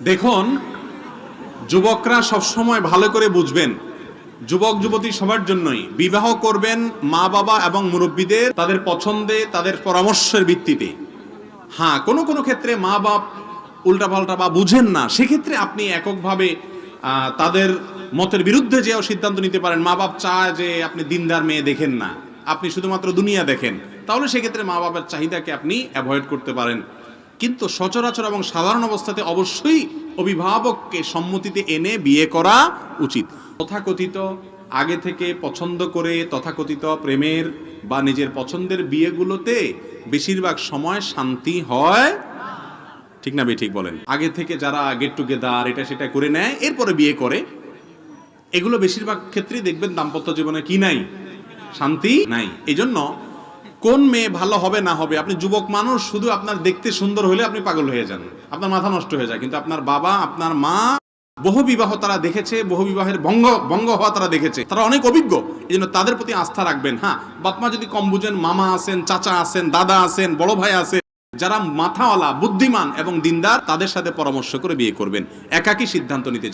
দেখুন, যুবকরা সবসময় ভালো করে বুঝবেন, যুবক যুবতী সবার জন্যই বিবাহ করবেন মা বাবা এবং মুরব্বীদের তাদের পছন্দে, তাদের পরামর্শের ভিত্তিতে। হ্যাঁ, কোনো কোনো ক্ষেত্রে মা বাপ উল্টাপাল্টা বা বুঝেন না, সেক্ষেত্রে আপনি এককভাবে তাদের মতের বিরুদ্ধে যেও সিদ্ধান্ত নিতে পারেন। মা বাপ চায় যে আপনি দিনদার মেয়ে দেখেন না, আপনি শুধুমাত্র দুনিয়া দেখেন, তাহলে সেক্ষেত্রে মা বাবার চাহিদাকে আপনি অ্যাভয়েড করতে পারেন। কিন্তু সচরাচর এবং সাধারণ অবস্থাতে অবশ্যই অভিভাবককে সম্মতিতে এনে বিয়ে করা উচিত। তথাকথিত আগে থেকে পছন্দ করে তথাকথিত প্রেমের বা নিজের পছন্দের বিয়েগুলোতে বেশিরভাগ সময় শান্তি হয়, ঠিক না ঠিক বলেন? আগে থেকে যারা গেট টুগেদার এটা সেটা করে নেয়, এরপরে বিয়ে করে, এগুলো বেশিরভাগ ক্ষেত্রেই দেখবেন দাম্পত্য জীবনে কি নাই, শান্তি নাই। এই জন্য কোন মেয়ে ভালো হবে না হবে, আপনি যুবক মানুষ, শুধু আপনার দেখতে সুন্দর হলে আপনি পাগল হয়ে যান, আপনার মাথা নষ্ট হয়ে যায়। কিন্তু আপনার বাবা, আপনার মা বহু বিবাহ তারা দেখেছে, বহু বিবাহের ভঙ্গ হওয়া তারা দেখেছে, তারা অনেক অভিজ্ঞ। এই জন্য তাদের প্রতি আস্থা রাখবেন। হ্যাঁ, বাপমা যদি কম বুঝেন, মামা আছেন, চাচা আছেন, দাদা আছেন, বড় ভাই আছে, যারা মাথাওয়ালা, বুদ্ধিমান এবং দিনদার, তাদের সাথে পরামর্শ করে বিয়ে করবেন। একাকী সিদ্ধান্ত নিতে